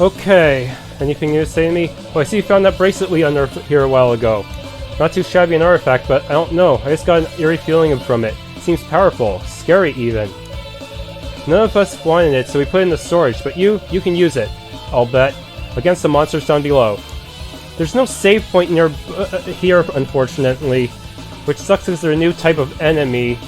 Okay, anything new to say to me? Oh, I see you found that bracelet we unearthed here a while ago. Not too shabby an artifact, but I don't know. I just got an eerie feeling from it. Seems powerful. Scary, even. None of us wanted it, so we put it in the storage, but you can use it, I'll bet, against the monsters down below. There's no save point near here, unfortunately, which sucks because they're a new type of enemy.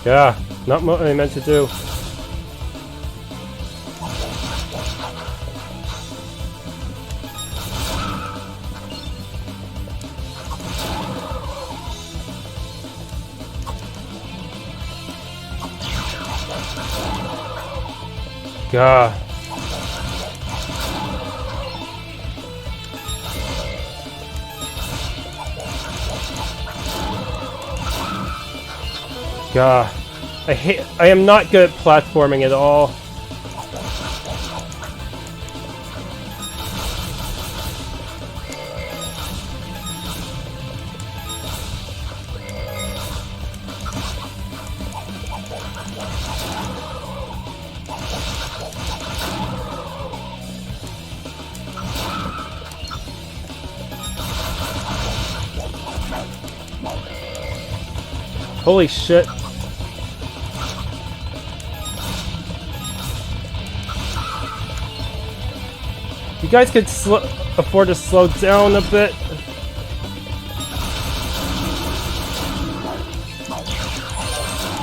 Yeah, not what I meant to do. God. God. I am not good at platforming at all. Holy shit. You guys could afford to slow down a bit.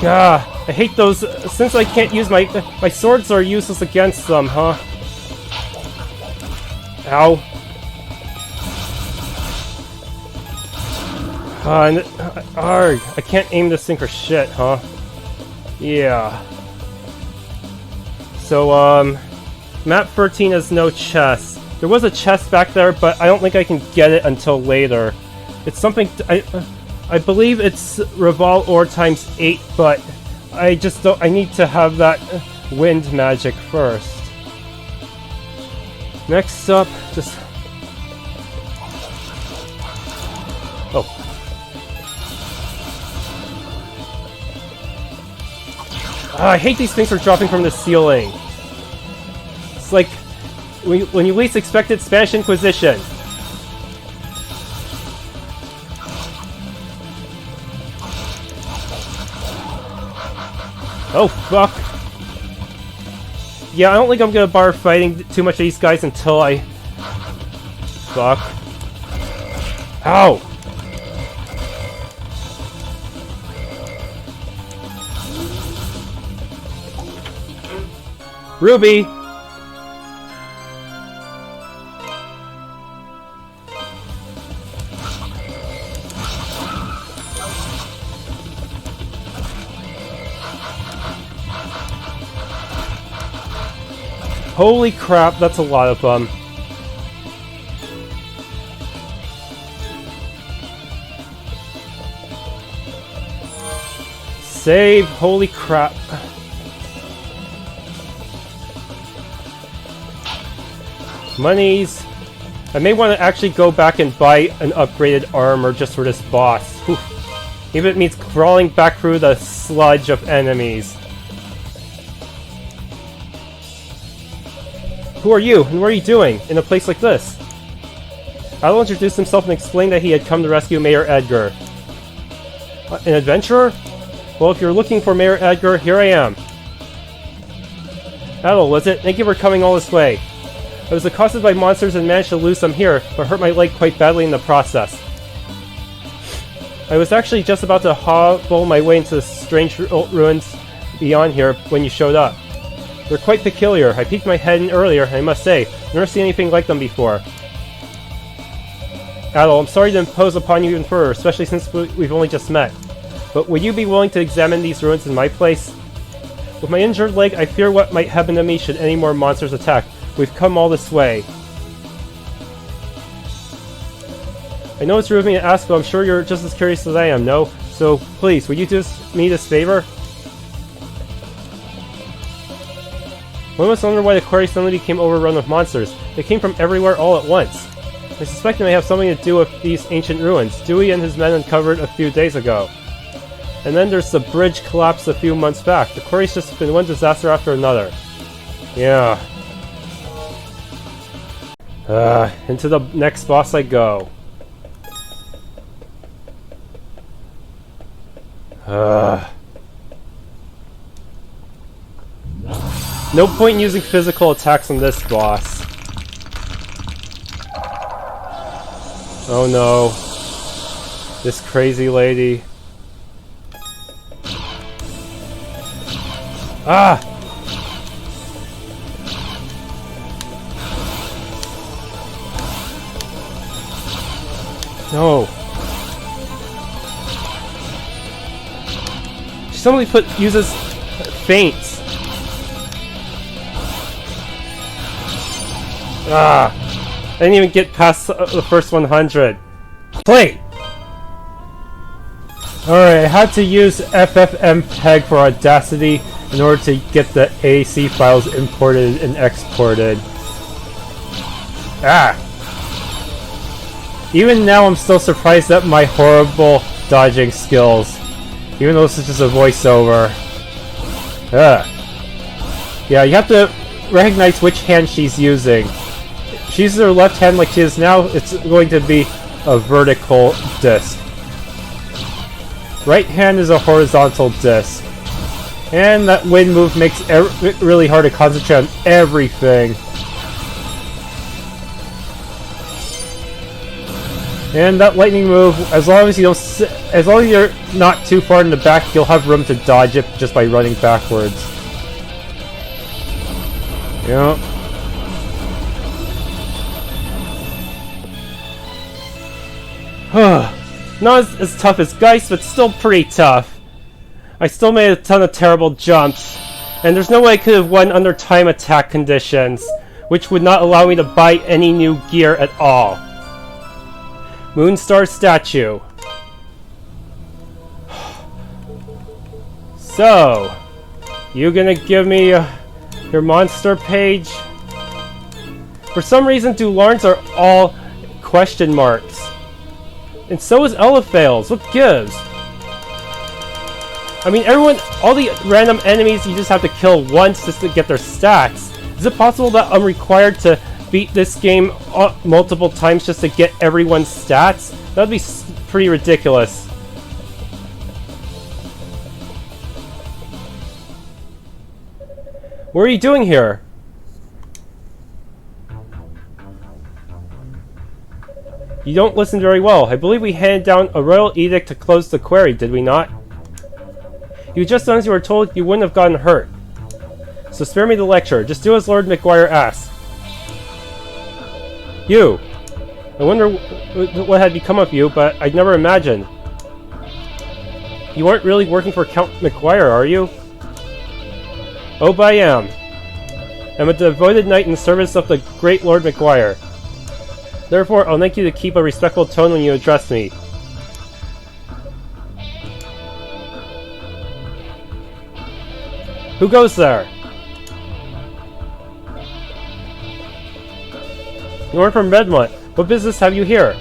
Gah, I hate those. Since I can't use my swords are useless against them, huh? Ow. Arg, I can't aim this thing for shit, huh? Yeah. So, map 13 has no chest. There was a chest back there, but I don't think I can get it until later. It's something... I believe it's Revolve Ore times 8, but I just don't... I need to have that wind magic first. Next up, just... Oh. I hate these things for dropping from the ceiling. It's like when you least expect it, Spanish Inquisition. Oh fuck. Yeah, I don't think I'm gonna bother fighting too much of these guys until I... Fuck. Ow! Ruby! Holy crap, that's a lot of them. Save, holy crap. Monies. I may want to actually go back and buy an upgraded armor just for this boss. Whew. Even if it means crawling back through the sludge of enemies. Who are you, and what are you doing in a place like this? Adol introduced himself and explained that he had come to rescue Mayor Edgar. An adventurer? Well, if you're looking for Mayor Edgar, here I am. Adol, was it? Thank you for coming all this way. I was accosted by monsters and managed to lose them here, but hurt my leg quite badly in the process. I was actually just about to hobble my way into the strange ruins beyond here when you showed up. They're quite peculiar. I peeked my head in earlier, and I must say, I've never seen anything like them before. Adol, I'm sorry to impose upon you even further, especially since we've only just met. But would you be willing to examine these ruins in my place? With my injured leg, I fear what might happen to me should any more monsters attack. We've come all this way. I know it's rude of me to ask, but I'm sure you're just as curious as I am, no? So, please, would you do me this favor? One must wonder why the quarry suddenly became overrun with monsters. They came from everywhere all at once. I suspect it may have something to do with these ancient ruins Dewey and his men uncovered a few days ago. And then there's the bridge collapse a few months back. The quarry's just been one disaster after another. Yeah. Into the next boss I go. No point in using physical attacks on this boss. Oh no. This crazy lady. Ah! No. She suddenly uses feints. Ah! I didn't even get past the first 100. Play! Alright, I had to use FFmpeg for Audacity in order to get the AC files imported and exported. Ah! Even now I'm still surprised at my horrible dodging skills. Even though this is just a voiceover. Yeah, you have to recognize which hand she's using. If she uses her left hand like she is now, it's going to be a vertical disc. Right hand is a horizontal disc. And that wind move makes it really hard to concentrate on everything. And that lightning move, as long as you're not too far in the back, you'll have room to dodge it just by running backwards. Yeah. Not as tough as Geist, but still pretty tough. I still made a ton of terrible jumps, and there's no way I could have won under time attack conditions, which would not allow me to buy any new gear at all. Moonstar statue. So, you gonna give me your monster page? For some reason, Dularns are all question marks. And so is Ellefales. What gives? I mean, all the random enemies you just have to kill once just to get their stats. Is it possible that I'm required to beat this game multiple times just to get everyone's stats? That'd be pretty ridiculous. What are you doing here? You don't listen very well. I believe we handed down a royal edict to close the quarry, did we not? You just done as you were told, you wouldn't have gotten hurt. So spare me the lecture. Just do as Lord McGuire asks. You! I wonder what had become of you, but I'd never imagined. You aren't really working for Count McGuire, are you? Oh, but I am. I'm a devoted knight in service of the great Lord McGuire. Therefore, I'll thank you to keep a respectful tone when you address me. Who goes there? You aren't from Redmont. What business have you here?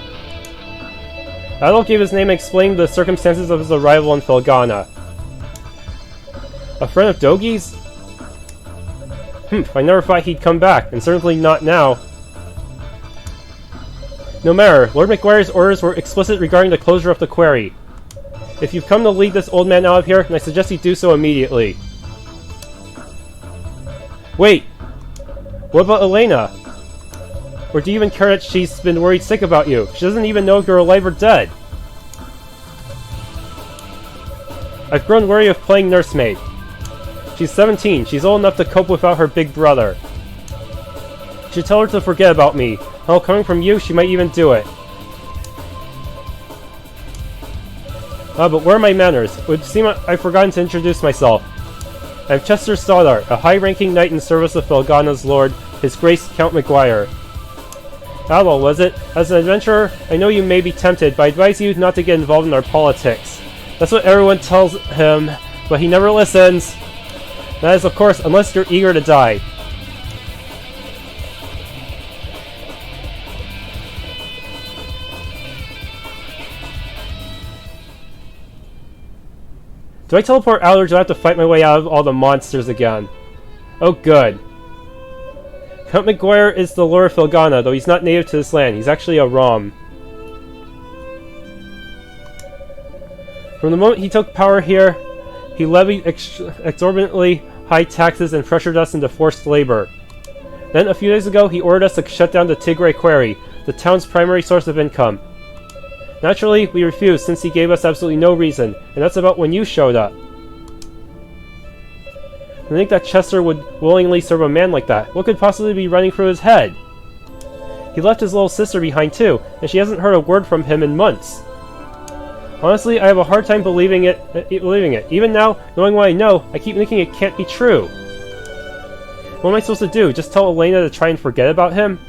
Adol gave his name and explained the circumstances of his arrival in Felghana. A friend of Dogi's? I never thought he'd come back, and certainly not now. No matter, Lord McGuire's orders were explicit regarding the closure of the quarry. If you've come to lead this old man out of here, then I suggest you do so immediately. Wait! What about Elena? Or do you even care that she's been worried sick about you? She doesn't even know if you're alive or dead. I've grown weary of playing nursemaid. She's 17. She's old enough to cope without her big brother. You should tell her to forget about me. Hell, coming from you, she might even do it. But where are my manners? It would seem I've forgotten to introduce myself. I'm Chester Stoddart, a high-ranking knight in service of Felghana's lord, His Grace Count McGuire. Adol, was it? As an adventurer, I know you may be tempted, but I advise you not to get involved in our politics. That's what everyone tells him, but he never listens. That is, of course, unless you're eager to die. Do I teleport out, or do I have to fight my way out of all the monsters again? Oh, good. Count McGuire is the Lord of Felghana, though he's not native to this land. He's actually a Rom. From the moment he took power here, he levied exorbitantly high taxes and pressured us into forced labor. Then, a few days ago, he ordered us to shut down the Tigray Quarry, the town's primary source of income. Naturally, we refused, since he gave us absolutely no reason, and that's about when you showed up. I think that Chester would willingly serve a man like that. What could possibly be running through his head? He left his little sister behind too, and she hasn't heard a word from him in months. Honestly, I have a hard time believing it. Even now, knowing what I know, I keep thinking it can't be true. What am I supposed to do? Just tell Elena to try and forget about him?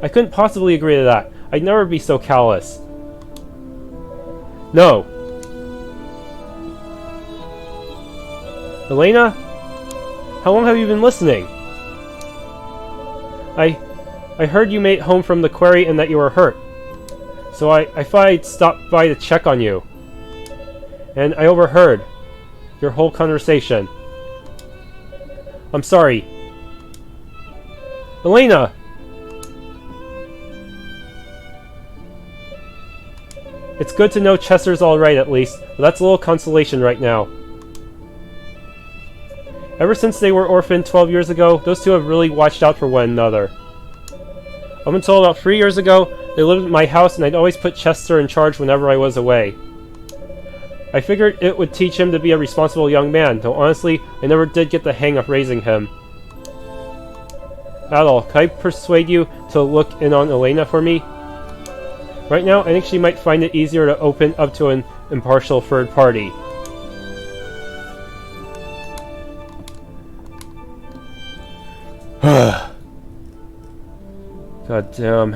I couldn't possibly agree to that. I'd never be so callous. No. Elena? How long have you been listening? I heard you made it home from the quarry and that you were hurt. So I thought I'd stop by to check on you. And I overheard your whole conversation. I'm sorry. Elena! It's good to know Chester's alright at least, but that's a little consolation right now. Ever since they were orphaned 12 years ago, those two have really watched out for one another. Up until about 3 years ago, they lived at my house and I'd always put Chester in charge whenever I was away. I figured it would teach him to be a responsible young man, though honestly, I never did get the hang of raising him. Adol, can I persuade you to look in on Elena for me? Right now, I think she might find it easier to open up to an impartial third party. God damn.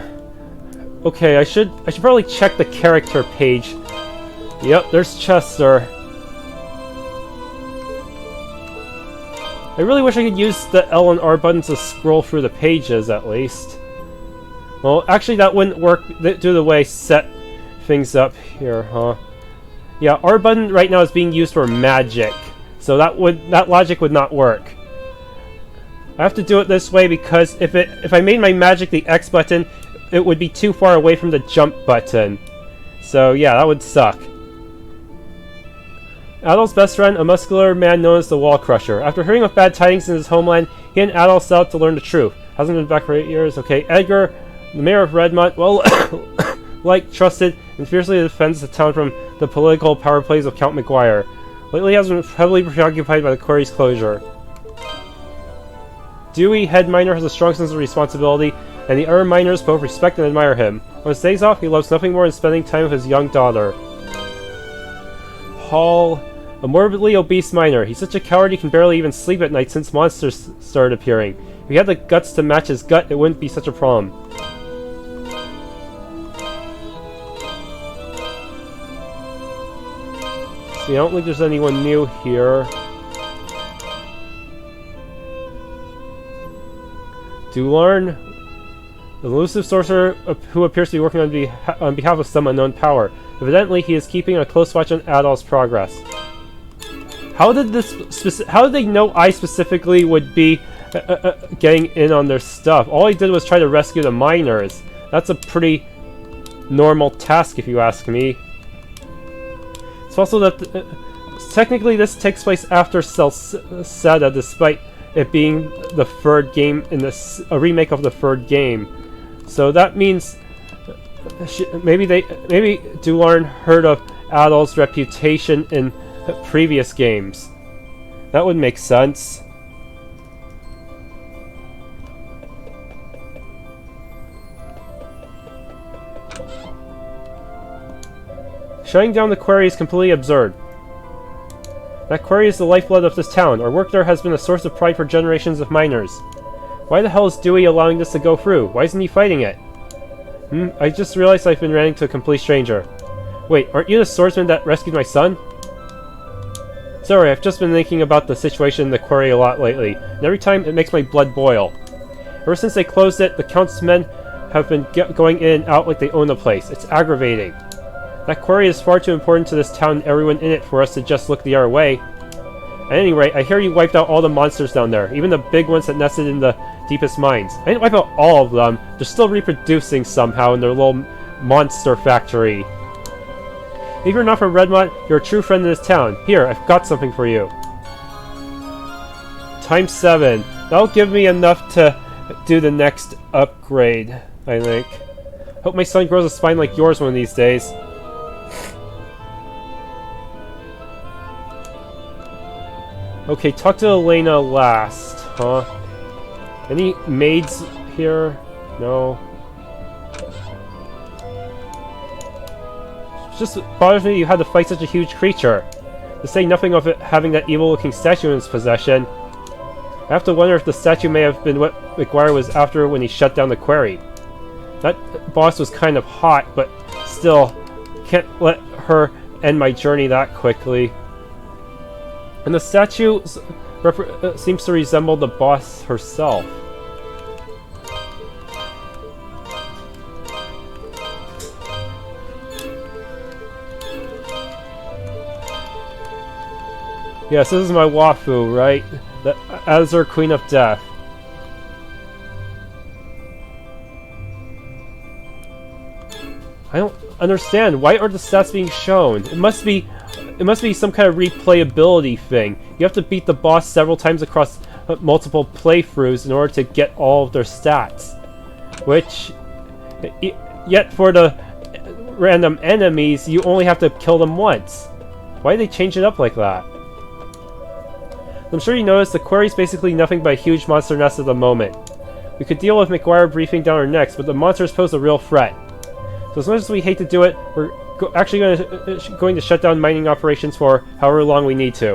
Okay, I should probably check the character page. Yep, there's Chester. I really wish I could use the L and R buttons to scroll through the pages, at least. Well, actually that wouldn't work due to the way I set things up here, huh? Yeah, R button right now is being used for magic, so that logic would not work. I have to do it this way because if I made my magic the X button, it would be too far away from the jump button. So yeah, that would suck. Adol's best friend, a muscular man known as the Wall Crusher. After hearing of bad tidings in his homeland, he and Adol set out to learn the truth. Hasn't been back for 8 years. Okay, Edgar, the mayor of Redmont, well, trusted, and fiercely defends the town from the political power plays of Count McGuire. Lately he has been heavily preoccupied by the quarry's closure. Dewey, head miner, has a strong sense of responsibility, and the other miners both respect and admire him. On his days off, he loves nothing more than spending time with his young daughter. Hall, a morbidly obese miner. He's such a coward he can barely even sleep at night since monsters started appearing. If he had the guts to match his gut, it wouldn't be such a problem. See, I don't think there's anyone new here. Dularn, the elusive sorcerer who appears to be working on behalf of some unknown power. Evidently, he is keeping a close watch on Adol's progress. How did they know I specifically would be getting in on their stuff? All I did was try to rescue the miners. That's a pretty normal task, if you ask me. It's also that technically this takes place after Celceta, despite it being the third game in a remake of the third game. So that means maybe Dularn heard of Adol's reputation in previous games. That would make sense. Shutting down the quarry is completely absurd. That quarry is the lifeblood of this town. Our work there has been a source of pride for generations of miners. Why the hell is Dewey allowing this to go through? Why isn't he fighting it? I just realized I've been ranting to a complete stranger. Wait, aren't you the swordsman that rescued my son? Sorry, I've just been thinking about the situation in the quarry a lot lately, and every time it makes my blood boil. Ever since they closed it, the Count's men have been going in and out like they own the place. It's aggravating. That quarry is far too important to this town and everyone in it for us to just look the other way. At any rate, I hear you wiped out all the monsters down there, even the big ones that nested in the deepest mines. I didn't wipe out all of them. They're still reproducing somehow in their little monster factory. If you're not from Redmont, you're a true friend in this town. Here, I've got something for you. Times 7. That'll give me enough to do the next upgrade, I think. Hope my son grows a spine like yours one of these days. Okay, talk to Elena last, huh? Any maids here? No. It just bothers me you had to fight such a huge creature. To say nothing of it having that evil-looking statue in its possession. I have to wonder if the statue may have been what McGuire was after when he shut down the quarry. That boss was kind of hot, but still, can't let her end my journey that quickly. And the statue seems to resemble the boss herself. Yes, this is my waifu, right? The Azurite Queen of Death. I don't understand. Why are the stats being shown? It must be some kind of replayability thing. You have to beat the boss several times across multiple playthroughs in order to get all of their stats. Which, yet for the random enemies, you only have to kill them once. Why did they change it up like that? I'm sure you noticed the quarry is basically nothing but a huge monster nest at the moment. We could deal with McGuire briefing down our necks, but the monsters pose a real threat. So as much as we hate to do it, we're actually going to shut down mining operations for however long we need to.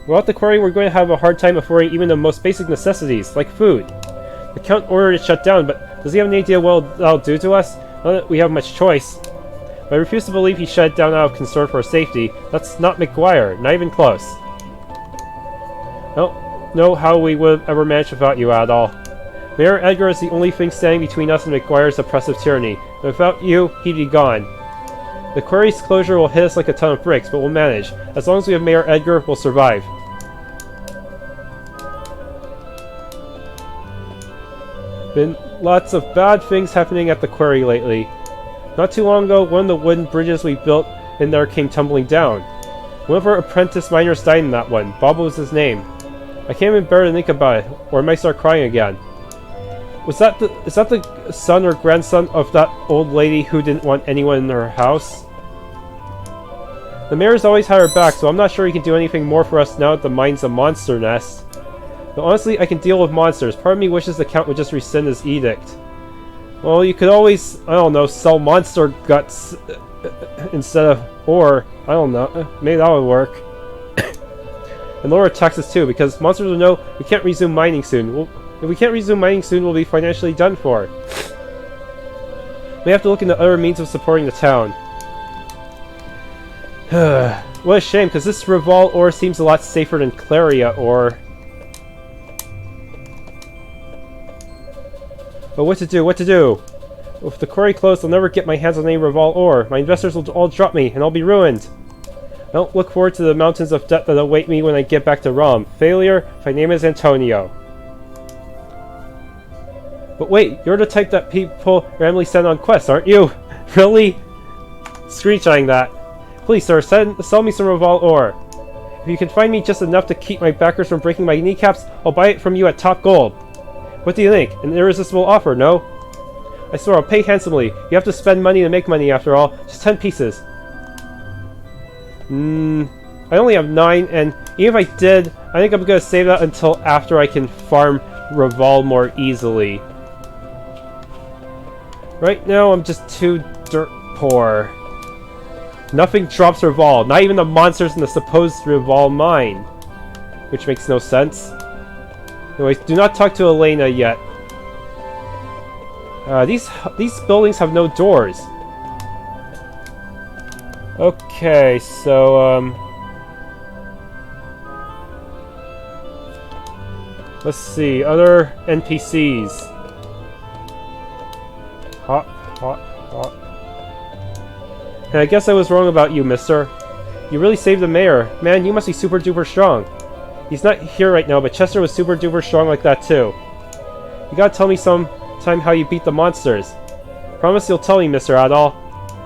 Without the quarry, we're going to have a hard time affording even the most basic necessities, like food. The Count ordered it shut down, but does he have any idea what that'll do to us? Not that we have much choice. But I refuse to believe he shut it down out of concern for our safety. That's not McGuire, not even close. I don't know how we would have ever managed without you, Adol. Mayor Edgar is the only thing standing between us and McGuire's oppressive tyranny. And without you, he'd be gone. The quarry's closure will hit us like a ton of bricks, but we'll manage. As long as we have Mayor Edgar, we'll survive. Been lots of bad things happening at the quarry lately. Not too long ago, one of the wooden bridges we built in there came tumbling down. One of our apprentice miners died in that one. Bob was his name. I can't even bear to think about it, or I might start crying again. Is that the son or grandson of that old lady who didn't want anyone in her house? The mayor's always had her back, so I'm not sure he can do anything more for us now that the mine's a monster nest. But honestly, I can deal with monsters. Part of me wishes the Count would just rescind his edict. Well, you could always, I don't know, sell monster guts instead of ore. I don't know. Maybe that would work. And lower taxes too, because monsters will know we can't resume mining soon. If we can't resume mining soon, we'll be financially done for. We have to look into other means of supporting the town. What a shame, because this Revol ore seems a lot safer than Claria ore. But what to do? What to do? If the quarry closed, I'll never get my hands on any Revol ore. My investors will all drop me, and I'll be ruined. I don't look forward to the mountains of debt that await me when I get back to Rom. Failure, my name is Antonio. But wait, you're the type that people randomly send on quests, aren't you? Really? Screenshotting that. Please, sir, sell me some Revol ore. If you can find me just enough to keep my backers from breaking my kneecaps, I'll buy it from you at top gold. What do you think? An irresistible offer, no? I swear I'll pay handsomely. You have to spend money to make money after all. Just 10 pieces. I only have 9, and even if I did, I think I'm gonna save that until after I can farm Revol more easily. Right now, I'm just too dirt poor. Nothing drops Revol, not even the monsters in the supposed Revol mine. Which makes no sense. Anyways, do not talk to Elena yet. These buildings have no doors. Okay, so, let's see, other NPCs. Hot. And I guess I was wrong about you, mister. You really saved the mayor. Man, you must be super duper strong. He's not here right now, but Chester was super duper strong like that too. You gotta tell me sometime how you beat the monsters. Promise you'll tell me, Mr. Adol.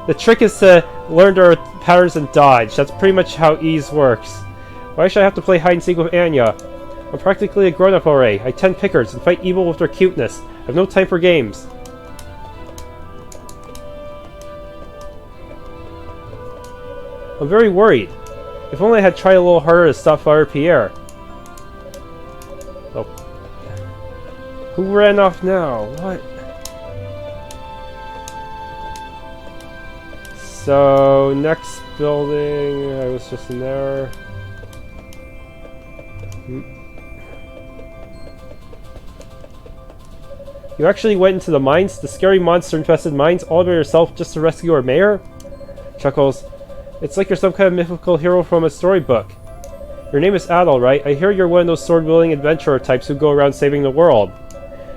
The trick is to learn their patterns and dodge. That's pretty much how ease works. Why should I have to play hide and seek with Anya? I'm practically a grown-up already. I tend pickers and fight evil with their cuteness. I have no time for games. I'm very worried. If only I had tried a little harder to stop Father Pierre. Oh. Who ran off now? What? So, next building, I was just in there. You actually went into the mines? The scary monster-infested mines all by yourself just to rescue our mayor? Chuckles. It's like you're some kind of mythical hero from a storybook. Your name is Adol, right? I hear you're one of those sword-wielding adventurer types who go around saving the world.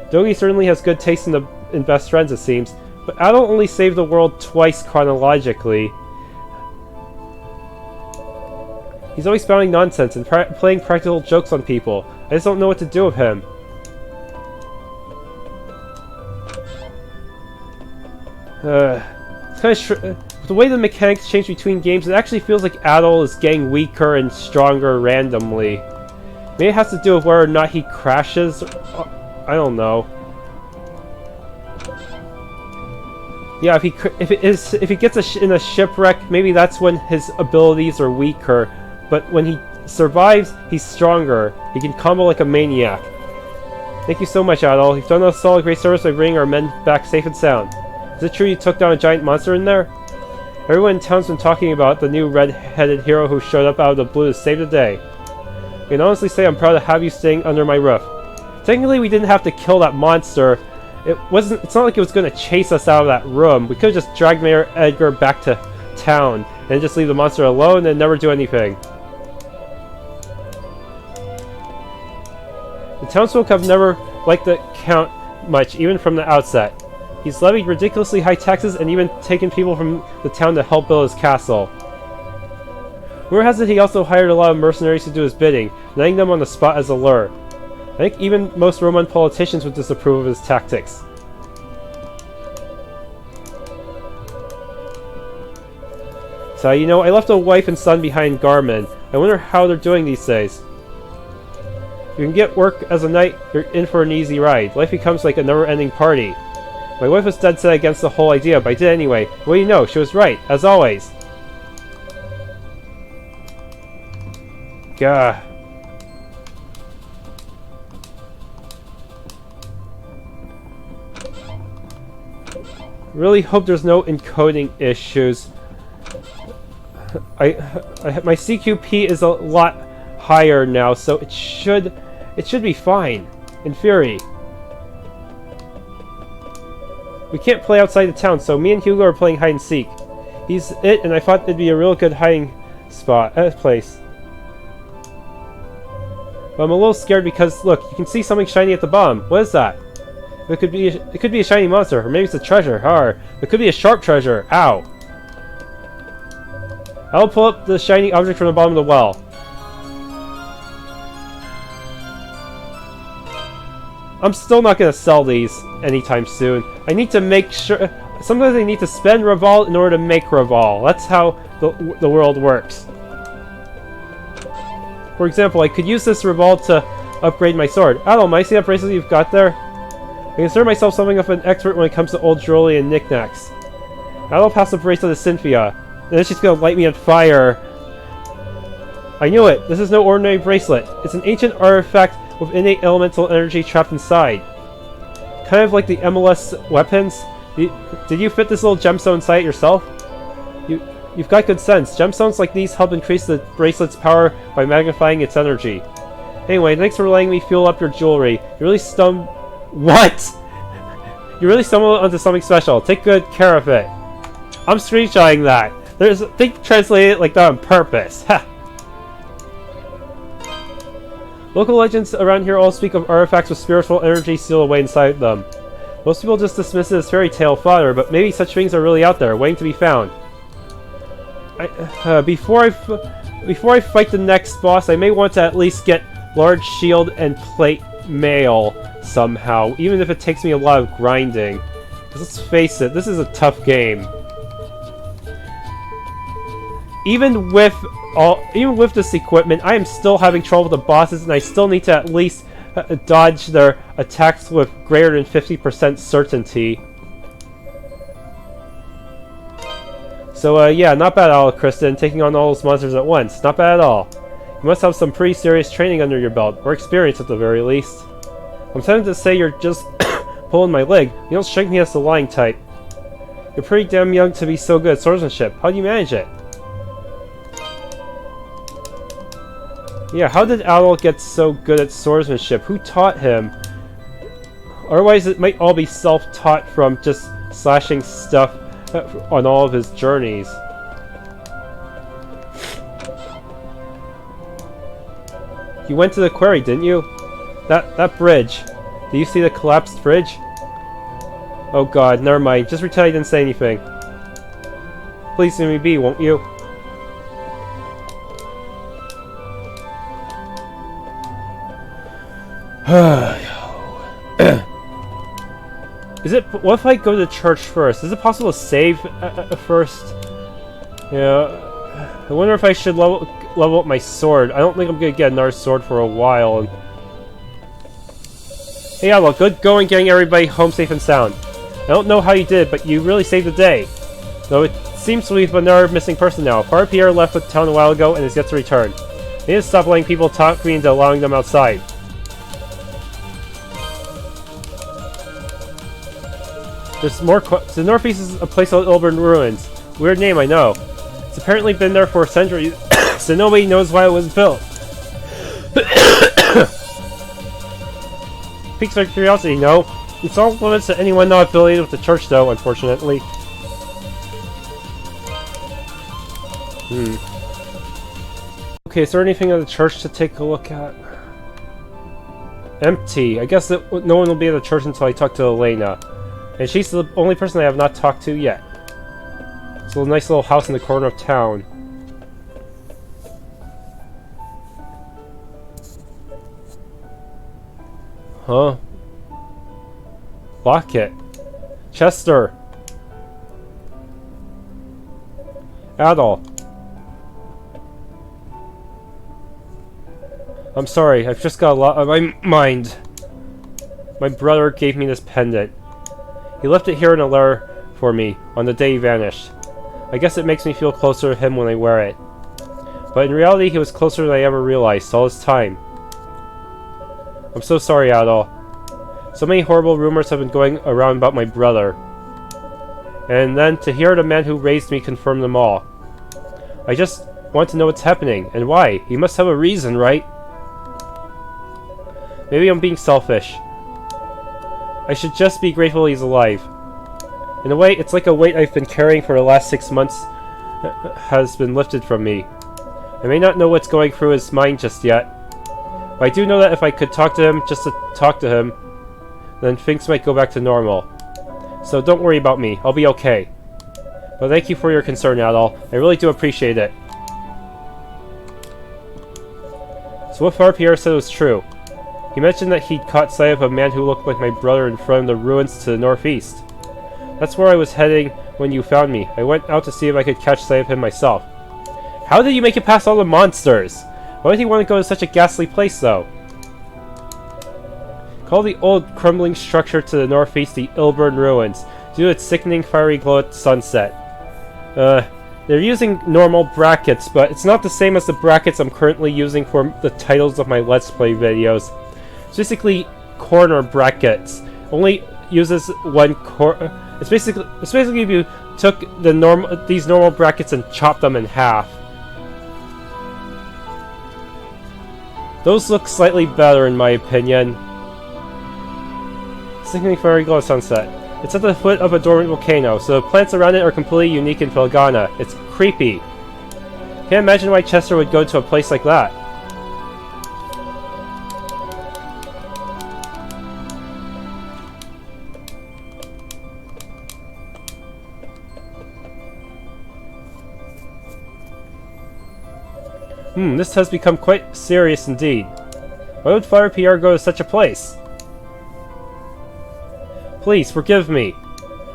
Dogi certainly has good taste in best friends, it seems. But Adol only saved the world twice chronologically. He's always spouting nonsense and playing practical jokes on people. I just don't know what to do with him. It's kind of the way the mechanics change between games, it actually feels like Adol is getting weaker and stronger randomly. Maybe it has to do with whether or not he crashes. I don't know. Yeah, if he gets in a shipwreck, maybe that's when his abilities are weaker. But when he survives, he's stronger. He can combo like a maniac. Thank you so much, Adol. You've done us all a great service by bringing our men back safe and sound. Is it true you took down a giant monster in there? Everyone in town's been talking about the new red-headed hero who showed up out of the blue to save the day. I can honestly say I'm proud to have you staying under my roof. Technically, we didn't have to kill that monster. It's not like it was going to chase us out of that room. We could have just dragged Mayor Edgar back to town and just leave the monster alone and never do anything. The townsfolk have never liked the Count much, even from the outset. He's levied ridiculously high taxes and even taken people from the town to help build his castle. Rumor has it he also hired a lot of mercenaries to do his bidding, landing them on the spot as a lure. I think even most Roman politicians would disapprove of his tactics. So, you know, I left a wife and son behind in Garmin. I wonder how they're doing these days. You can get work as a knight, you're in for an easy ride. Life becomes like a never-ending party. My wife was dead set against the whole idea, but I did anyway. What do you know? She was right, as always. Gah. Really hope there's no encoding issues. My CQP is a lot higher now, so it should be fine, in theory. We can't play outside the town, so me and Hugo are playing hide and seek. He's it, and I thought it'd be a real good hiding place. But I'm a little scared because, look, you can see something shiny at the bottom. What is that? It could be a shiny monster, or maybe it's a treasure. Or it could be a sharp treasure. Ow! I'll pull up the shiny object from the bottom of the well. I'm still not going to sell these anytime soon. I need to make sure... Sometimes I need to spend Reval in order to make Reval. That's how the world works. For example, I could use this Reval to upgrade my sword. Adol, might I see that bracelet you've got there? I consider myself something of an expert when it comes to old jewelry and knickknacks. Adol passed the bracelet to Cynthia, and then she's going to light me on fire. I knew it! This is no ordinary bracelet. It's an ancient artifact with innate elemental energy trapped inside. Kind of like the MLS weapons. Did you fit this little gemstone inside it yourself? You've got good sense. Gemstones like these help increase the bracelet's power by magnifying its energy. Anyway, thanks for letting me fuel up your jewelry. You really What? You really stumbled onto something special. Take good care of it. I'm screenshotting that. They translated it like that on purpose. Ha! Local legends around here all speak of artifacts with spiritual energy sealed away inside them. Most people just dismiss it as fairy tale fodder, but maybe such things are really out there, waiting to be found. Before I fight the next boss, I may want to at least get large shield and plate mail somehow, even if it takes me a lot of grinding. Because let's face it, this is a tough game. Even with this equipment, I am still having trouble with the bosses, and I still need to at least dodge their attacks with greater than 50% certainty. So yeah, not bad, Adol Christin, taking on all those monsters at once. Not bad at all. You must have some pretty serious training under your belt, or experience at the very least. I'm tempted to say you're just pulling my leg. You don't strike me as the lying type. You're pretty damn young to be so good at swordsmanship. How do you manage it? Yeah, how did Adol get so good at swordsmanship? Who taught him? Otherwise, it might all be self-taught from just slashing stuff on all of his journeys. You went to the quarry, didn't you? That bridge. Do you see the collapsed bridge? Oh god, never mind. Just pretend I didn't say anything. Please let me be, won't you? What if I go to church first? Is it possible to save first? Yeah. I wonder if I should level up my sword. I don't think I'm gonna get another sword for a while. Hey Adol, good going getting everybody home safe and sound. I don't know how you did, but you really saved the day. Though it seems we've another missing person now. Father Pierre left with town a while ago and is yet to return. I need to stop letting people talk me into allowing them outside. There's more the northeast is a place called Urban Ruins. Weird name, I know. It's apparently been there for centuries, so nobody knows why it was built. Piques my curiosity, no? It's all limits to anyone not affiliated with the church, though, unfortunately. Okay, is there anything in the church to take a look at? Empty. I guess that no one will be at the church until I talk to Elena. And she's the only person I have not talked to yet. It's a nice little house in the corner of town. Huh? Lock it. Chester. Adol. I'm sorry, I've just got a lot on my mind. My brother gave me this pendant. He left it here in a letter for me on the day he vanished. I guess it makes me feel closer to him when I wear it. But in reality, he was closer than I ever realized all this time. I'm so sorry, Adol. So many horrible rumors have been going around about my brother. And then to hear the man who raised me confirm them all. I just want to know what's happening, and why. He must have a reason, right? Maybe I'm being selfish. I should just be grateful he's alive. In a way, it's like a weight I've been carrying for the last 6 months has been lifted from me. I may not know what's going through his mind just yet, but I do know that if I could talk to him, just to talk to him, then things might go back to normal. So don't worry about me, I'll be okay. But thank you for your concern, Adol. I really do appreciate it. So what Father Pierre said was true. He mentioned that he'd caught sight of a man who looked like my brother in front of the ruins to the northeast. That's where I was heading when you found me. I went out to see if I could catch sight of him myself. How did you make it past all the monsters? Why would he want to go to such a ghastly place, though? Call the old crumbling structure to the northeast the Ilburn Ruins, due to its sickening fiery glow at sunset. They're using normal brackets, but it's not the same as the brackets I'm currently using for the titles of my Let's Play videos. It's basically corner brackets. Only uses one It's basically if you took these normal brackets and chopped them in half. Those look slightly better in my opinion. Sickening fiery glow at sunset. It's at the foot of a dormant volcano, so the plants around it are completely unique in Felghana. It's creepy. Can't imagine why Chester would go to a place like that. This has become quite serious indeed. Why would Fire Pierre go to such a place? Please, forgive me.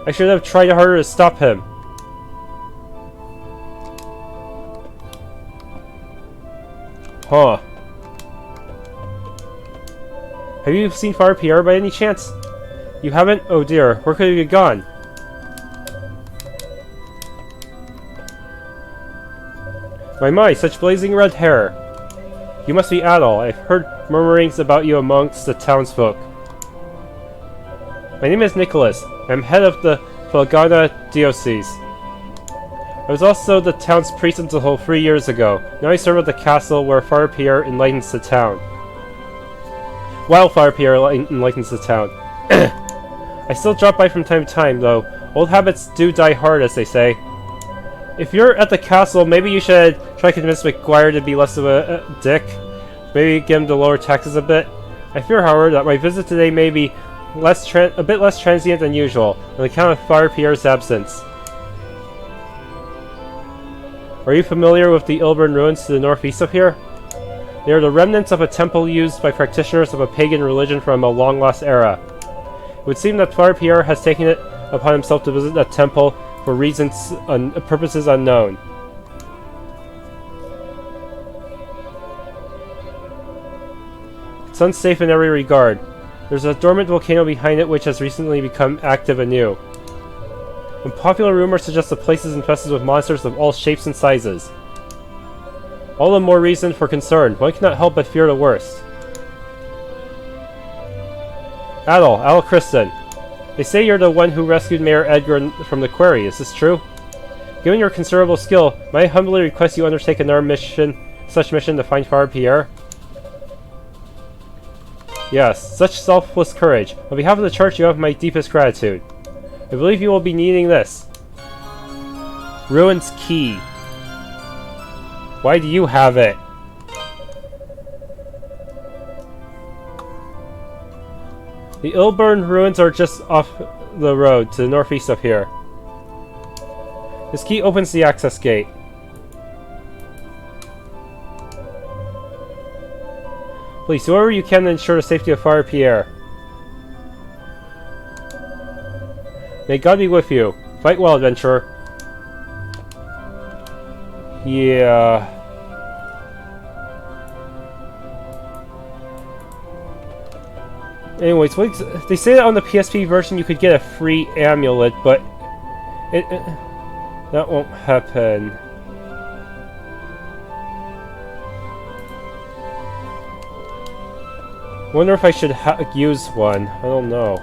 I should have tried harder to stop him. Huh. Have you seen Fire Pierre by any chance? You haven't? Oh dear, where could he have gone? My, such blazing red hair. You must be Adol. I've heard murmurings about you amongst the townsfolk. My name is Nicholas. I'm head of the Felghana diocese. I was also the town's priest until 3 years ago. Now I serve at the castle where Fire Pierre enlightens the town. While Fire Pierre enlightens the town. I still drop by from time to time, though. Old habits do die hard, as they say. If you're at the castle, maybe you should try to convince McGuire to be less of a dick. Maybe get him to lower taxes a bit. I fear, however, that my visit today may be a bit less transient than usual, on account of Fire Pierre's absence. Are you familiar with the Ilburn ruins to the northeast of here? They are the remnants of a temple used by practitioners of a pagan religion from a long-lost era. It would seem that Fire Pierre has taken it upon himself to visit that temple for reasons purposes unknown. It's unsafe in every regard. There's a dormant volcano behind it which has recently become active anew. And popular rumors suggest the place is infested with monsters of all shapes and sizes. All the more reason for concern. One cannot help but fear the worst. Adol Christin. They say you're the one who rescued Mayor Edgar from the quarry. Is this true? Given your considerable skill, may I humbly request you undertake another such mission to find Fire Pierre? Yes, such selfless courage. On behalf of the church, you have my deepest gratitude. I believe you will be needing this. Ruins Key. Why do you have it? The Ilburn ruins are just off the road to the northeast of here. This key opens the access gate. Please, do whatever you can to ensure the safety of Fire Pierre. May God be with you. Fight well, adventurer. Yeah. Anyways, they say that on the PSP version you could get a free amulet, but that won't happen. Wonder if I should use one. I don't know.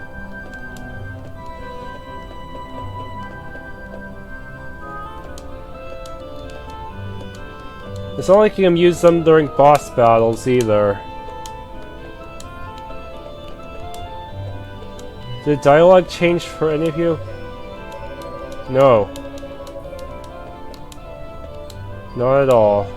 It's not like you can use them during boss battles either. Did dialogue change for any of you? No. Not at all.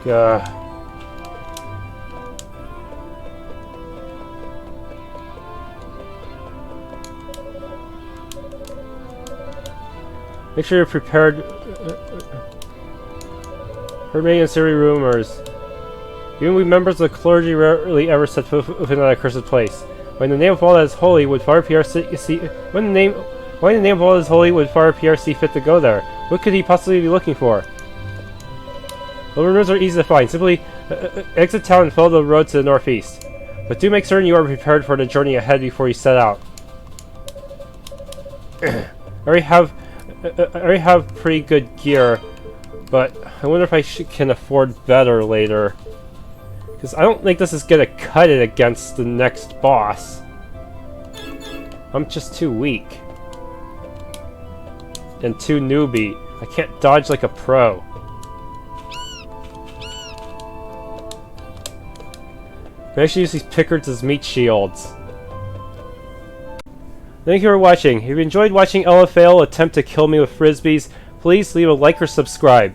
Gah. Make sure you're prepared. Heard many unsavory rumors. Even we members of the clergy rarely ever set foot within that accursed place. Why in the name of all that is holy would Fire Pierre why in the name of all that is holy would Fire Pierre see fit to go there? What could he possibly be looking for? The rumors are easy to find. Simply exit town and follow the road to the northeast. But do make certain you are prepared for the journey ahead before you set out. I already have pretty good gear, but I wonder if I can afford better later. Because I don't think this is gonna cut it against the next boss. I'm just too weak. And too newbie. I can't dodge like a pro. I actually use these pickards as meat shields. Thank you for watching. If you enjoyed watching Ellefale attempt to kill me with frisbees, please leave a like or subscribe.